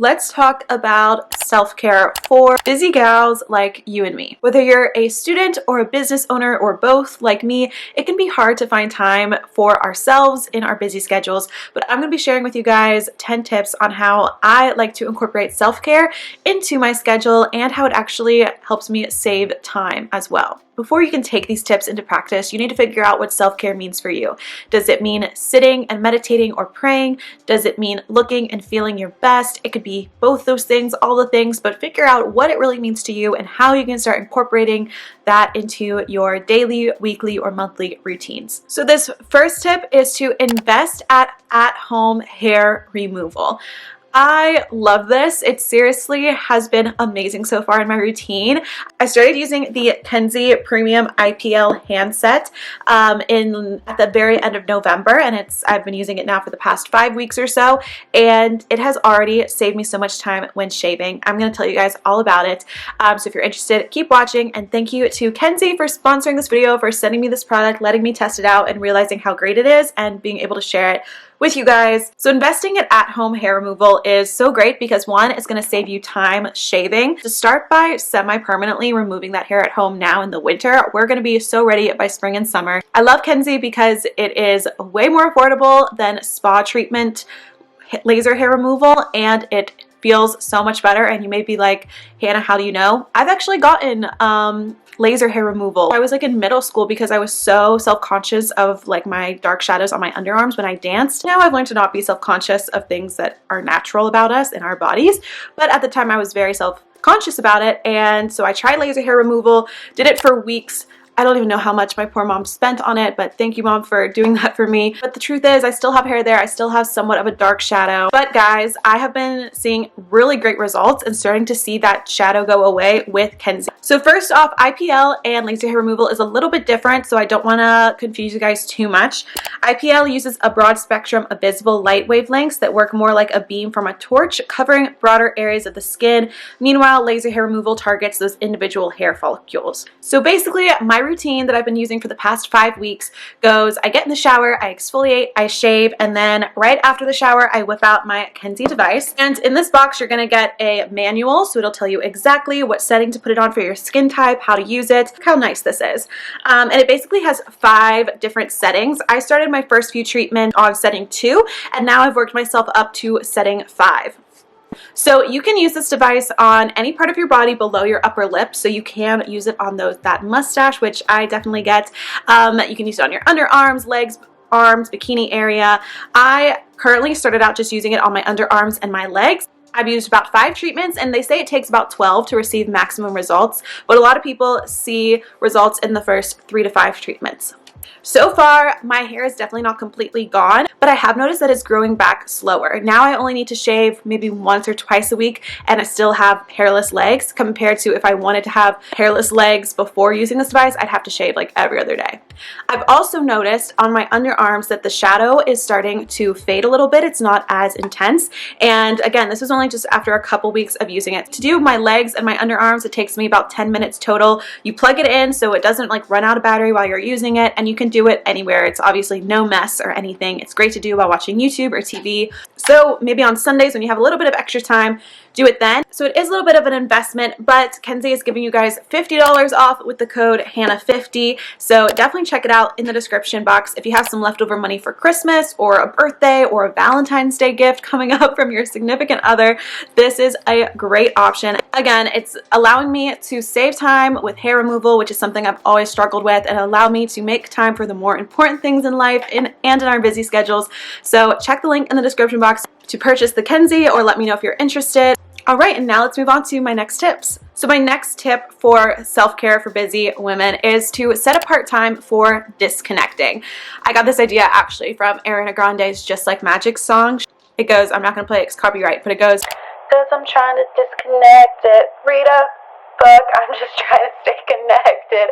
Let's talk about self-care for busy gals like you and me. Whether you're a student or a business owner or both like me, it can be hard to find time for ourselves in our busy schedules, but I'm going to be sharing with you guys 10 tips on how I like to incorporate self-care into my schedule and how it actually helps me save time as well. Before you can take these tips into practice, you need to figure out what self-care means for you. Does it mean sitting and meditating or praying? Does it mean looking and feeling your best? It could be both those things, all the things, but figure out what it really means to you and how you can start incorporating that into your daily, weekly, or monthly routines. So this first tip is to invest at-home hair removal. I love this. It seriously has been amazing so far in my routine. I started using the Kenzie Premium IPL handset at the very end of November, and I've been using it now for the past 5 weeks or so, and it has already saved me so much time when shaving. I'm going to tell you guys all about it. So if you're interested, keep watching, and thank you to Kenzie for sponsoring this video, for sending me this product, letting me test it out, and realizing how great it is, and being able to share it with you guys. So investing in at-home hair removal is so great because one, it's going to save you time shaving. To start by semi-permanently removing that hair at home now in the winter, we're going to be so ready by spring and summer. I love Kenzie because it is way more affordable than spa treatment laser hair removal, and it feels so much better. And you may be like, Hannah, how do you know? I've actually gotten laser hair removal. I was like in middle school because I was so self-conscious of like my dark shadows on my underarms when I danced. Now I've learned to not be self-conscious of things that are natural about us in our bodies, but at the time I was very self-conscious about it, and so I tried laser hair removal, did it for weeks. I don't even know how much my poor mom spent on it, but thank you, Mom, for doing that for me. But the truth is, I still have hair there. I still have somewhat of a dark shadow. But guys, I have been seeing really great results and starting to see that shadow go away with Kenzie. So first off, IPL and laser hair removal is a little bit different, so I don't want to confuse you guys too much. IPL uses a broad spectrum of visible light wavelengths that work more like a beam from a torch, covering broader areas of the skin. Meanwhile, laser hair removal targets those individual hair follicles. So basically, my routine that I've been using for the past 5 weeks goes: I get in the shower, I exfoliate, I shave, and then right after the shower, I whip out my Kenzie device. And in this box, you're going to get a manual, so it'll tell you exactly what setting to put it on for your skin type, how to use it. Look how nice this is. And it basically has 5 different settings. I started my first few treatments on setting 2, and now I've worked myself up to setting 5. So you can use this device on any part of your body below your upper lip, so you can use it on that mustache, which I definitely get. You can use it on your underarms, legs, arms, bikini area. I currently started out just using it on my underarms and my legs. I've used about 5 treatments, and they say it takes about 12 to receive maximum results, but a lot of people see results in the first 3 to 5 treatments. So far, my hair is definitely not completely gone, but I have noticed that it's growing back slower. Now I only need to shave maybe once or twice a week, and I still have hairless legs, compared to if I wanted to have hairless legs before using this device, I'd have to shave like every other day. I've also noticed on my underarms that the shadow is starting to fade a little bit. It's not as intense. And again, this was only just after a couple weeks of using it. To do my legs and my underarms, it takes me about 10 minutes total. You plug it in so it doesn't like run out of battery while you're using it, and you can do it anywhere. It's obviously no mess or anything. It's great to do while watching YouTube or TV. So maybe on Sundays when you have a little bit of extra time, do it then. So it is a little bit of an investment, but Kenzie is giving you guys $50 off with the code Hannah50. So definitely check it out in the description box. If you have some leftover money for Christmas or a birthday or a Valentine's Day gift coming up from your significant other, this is a great option. Again, it's allowing me to save time with hair removal, which is something I've always struggled with, and allow me to make time for the more important things in life and in our busy schedules. So check the link in the description box to purchase the Kenzie, or let me know if you're interested. All right, and now let's move on to my next tips. So my next tip for self-care for busy women is to set apart time for disconnecting. I got this idea actually from Ariana Grande's Just Like Magic song. It goes, I'm not going to play it, it's copyright, but it goes, "'Cause I'm trying to disconnect it, read a book, I'm just trying to stay connected."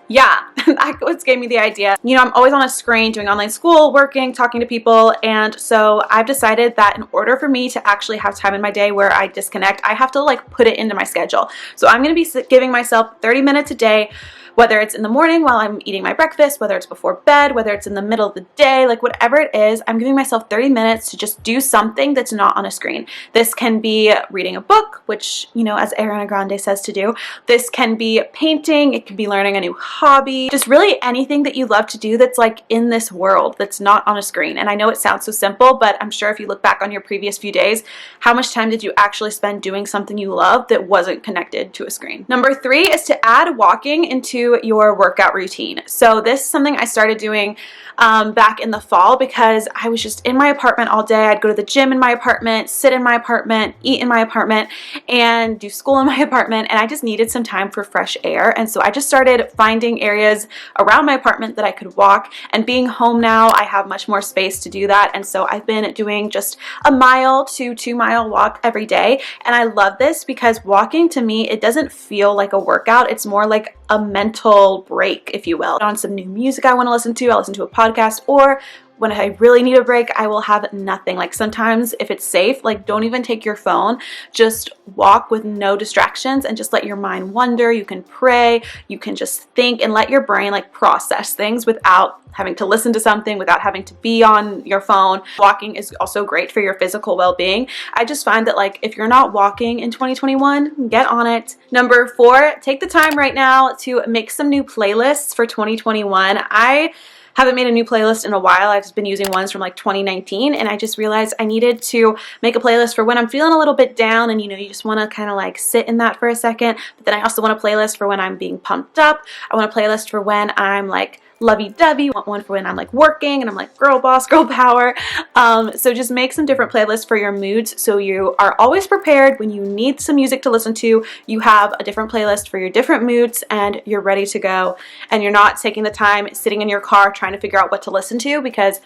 yeah, that was gave me the idea. You know, I'm always on a screen doing online school, working, talking to people, and so I've decided that in order for me to actually have time in my day where I disconnect, I have to like put it into my schedule. So I'm going to be giving myself 30 minutes a day, whether it's in the morning while I'm eating my breakfast, whether it's before bed, whether it's in the middle of the day, like whatever it is, I'm giving myself 30 minutes to just do something that's not on a screen. This can be reading a book, which, you know, as Ariana Grande says to do. This can be painting. It can be learning a new hobby. Just really anything that you love to do that's like in this world that's not on a screen. And I know it sounds so simple, but I'm sure if you look back on your previous few days, how much time did you actually spend doing something you love that wasn't connected to a screen? Number 3 is to add walking into your workout routine. So this is something I started doing back in the fall because I was just in my apartment all day. I'd go to the gym in my apartment, sit in my apartment, eat in my apartment, and do school in my apartment, and I just needed some time for fresh air. And so I just started finding areas around my apartment that I could walk, and being home now, I have much more space to do that. And so I've been doing just a 1 to 2 mile walk every day, and I love this because walking to me, it doesn't feel like a workout. It's more like a mental break, if you will. On some new music I want to listen to, I'll listen to a podcast, or when I really need a break, I will have nothing. Like sometimes if it's safe, like don't even take your phone, just walk with no distractions and just let your mind wander. You can pray, you can just think and let your brain like process things without having to listen to something, without having to be on your phone. Walking is also great for your physical well-being. I just find that like if you're not walking in 2021, get on it. Number 4, take the time right now to make some new playlists for 2021. I haven't made a new playlist in a while. I've just been using ones from like 2019, and I just realized I needed to make a playlist for when I'm feeling a little bit down and, you know, you just want to kind of like sit in that for a second. But then I also want a playlist for when I'm being pumped up. I want a playlist for when I'm like lovey-dovey, want one for when I'm like working and I'm like girl boss, girl power. So just make some different playlists for your moods so you are always prepared when you need some music to listen to. You have a different playlist for your different moods and you're ready to go, and you're not taking the time sitting in your car trying to figure out what to listen to, because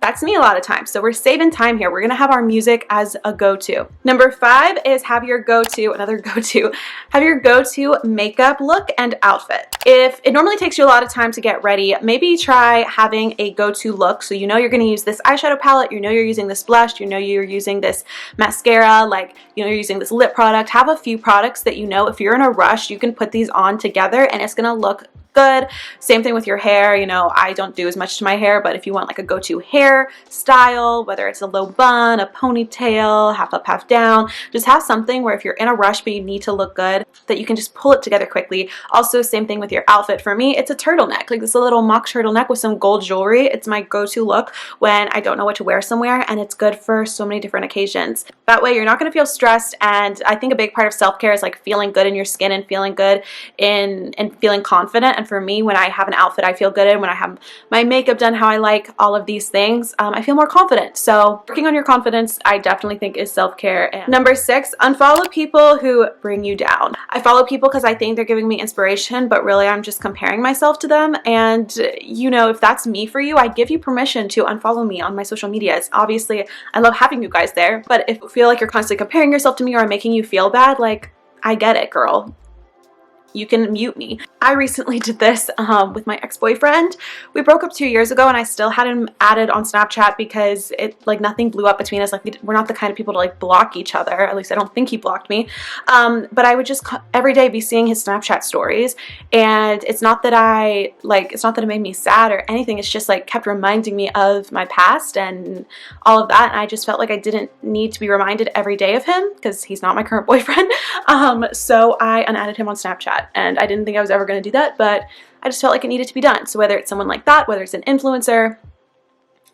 that's me a lot of times. So we're saving time here. We're going to have our music as a go-to. Number 5 is have your go-to makeup look and outfit. If it normally takes you a lot of time to get ready, maybe try having a go-to look. So you know you're going to use this eyeshadow palette, you know you're using this blush, you know you're using this mascara, like you know you're using this lip product. Have a few products that you know if you're in a rush, you can put these on together and it's going to look good. Same thing with your hair. You know, I don't do as much to my hair, but if you want like a go-to hair style, whether it's a low bun, a ponytail, half up, half down, just have something where if you're in a rush but you need to look good, that you can just pull it together quickly. Also, same thing with your outfit. For me, it's a turtleneck, like this little mock turtleneck with some gold jewelry. It's my go-to look when I don't know what to wear somewhere, and it's good for so many different occasions. That way you're not going to feel stressed, and I think a big part of self-care is like feeling good in your skin and feeling good in and feeling confident. And for me, when I have an outfit I feel good in, when I have my makeup done how I like, all of these things, I feel more confident. So working on your confidence, I definitely think is self-care. And number 6, unfollow people who bring you down. I follow people because I think they're giving me inspiration, but really I'm just comparing myself to them. And you know, if that's me for you, I give you permission to unfollow me on my social medias. Obviously, I love having you guys there, but if you feel like you're constantly comparing yourself to me or I'm making you feel bad, like, I get it, girl. You can mute me. I recently did this with my ex-boyfriend. We broke up 2 years ago and I still had him added on Snapchat because it like nothing blew up between us. Like we're not the kind of people to like block each other. At least I don't think he blocked me. But I would just every day be seeing his Snapchat stories, and it's not that it made me sad or anything. It's just like kept reminding me of my past and all of that. And I just felt like I didn't need to be reminded every day of him because he's not my current boyfriend. So I unadded him on Snapchat. And I didn't think I was ever going to do that, but I just felt like it needed to be done. So whether it's someone like that, whether it's an influencer,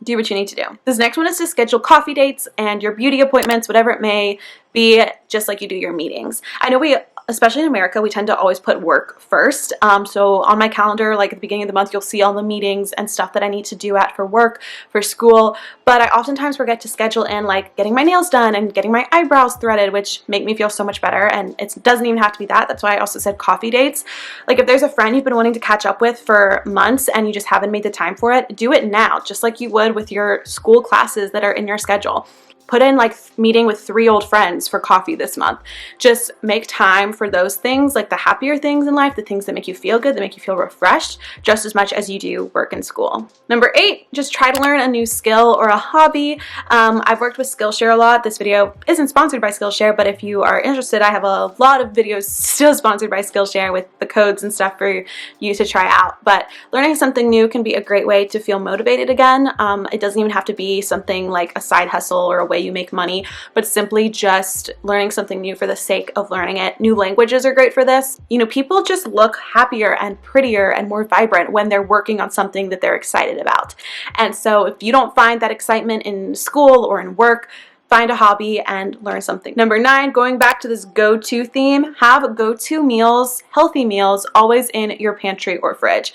do what you need to do. This next one is to schedule coffee dates and your beauty appointments, whatever it may be, just like you do your meetings. I know especially in America, we tend to always put work first. So on my calendar, like at the beginning of the month, you'll see all the meetings and stuff that I need to do for work, for school. But I oftentimes forget to schedule in like getting my nails done and getting my eyebrows threaded, which make me feel so much better. And it doesn't even have to be that. That's why I also said coffee dates. Like if there's a friend you've been wanting to catch up with for months and you just haven't made the time for it, do it now, just like you would with your school classes that are in your schedule. Put in like meeting with 3 old friends for coffee this month. Just make time for those things, like the happier things in life, the things that make you feel good, that make you feel refreshed, just as much as you do work and school. Number 8, just try to learn a new skill or a hobby. I've worked with Skillshare a lot. This video isn't sponsored by Skillshare, but if you are interested, I have a lot of videos still sponsored by Skillshare with the codes and stuff for you to try out. But learning something new can be a great way to feel motivated again. It doesn't even have to be something like a side hustle or a way you make money, but simply just learning something new for the sake of learning it. New languages are great for this. You know, people just look happier and prettier and more vibrant when they're working on something that they're excited about. And so if you don't find that excitement in school or in work, find a hobby and learn something. Number 9, going back to this go-to theme, have go-to meals, healthy meals, always in your pantry or fridge.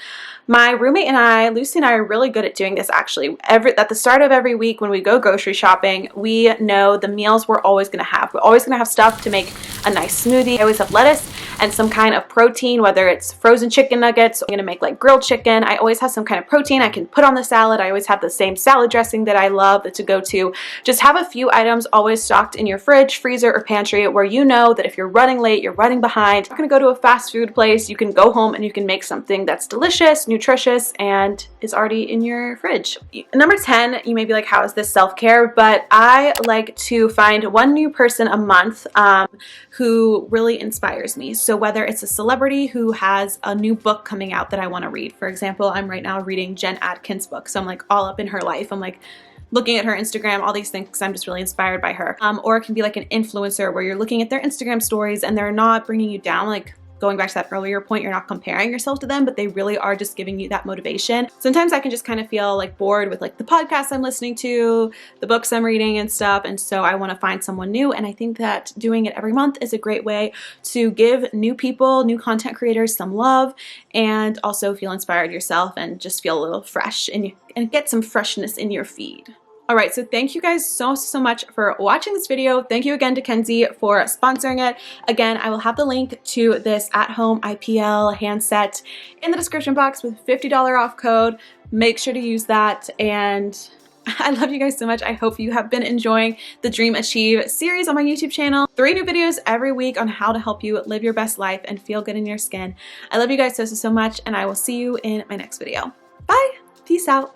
My roommate and I, Lucy and I, are really good at doing this actually. At the start of every week when we go grocery shopping, we know the meals we're always going to have. We're always going to have stuff to make a nice smoothie. I always have lettuce and some kind of protein, whether it's frozen chicken nuggets, I'm going to make like grilled chicken. I always have some kind of protein I can put on the salad. I always have the same salad dressing that I love to go to. Just have a few items always stocked in your fridge, freezer, or pantry where you know that if you're running late, you're running behind, you're not going to go to a fast food place, you can go home and you can make something that's delicious, nutritious, and is already in your fridge. Number 10, you may be like, how is this self-care? But I like to find one new person a month who really inspires me. So whether it's a celebrity who has a new book coming out that I want to read. For example, I'm right now reading Jen Atkins' book, so I'm like all up in her life. I'm like looking at her Instagram, all these things, because I'm just really inspired by her. Or it can be like an influencer where you're looking at their Instagram stories and they're not bringing you down, like going back to that earlier point, you're not comparing yourself to them, but they really are just giving you that motivation. Sometimes I can just kind of feel like bored with like the podcasts I'm listening to, the books I'm reading and stuff, and so I want to find someone new, and I think that doing it every month is a great way to give new people, new content creators some love, and also feel inspired yourself and just feel a little fresh and get some freshness in your feed. All right, so thank you guys so much for watching this video. Thank you again to Kenzie for sponsoring it. Again, I will have the link to this at-home IPL handset in the description box with $50 off code. Make sure to use that, and I love you guys so much. I hope you have been enjoying the Dream Achieve series on my YouTube channel. 3 new videos every week on how to help you live your best life and feel good in your skin. I love you guys so much, and I will see you in my next video. Bye, peace out.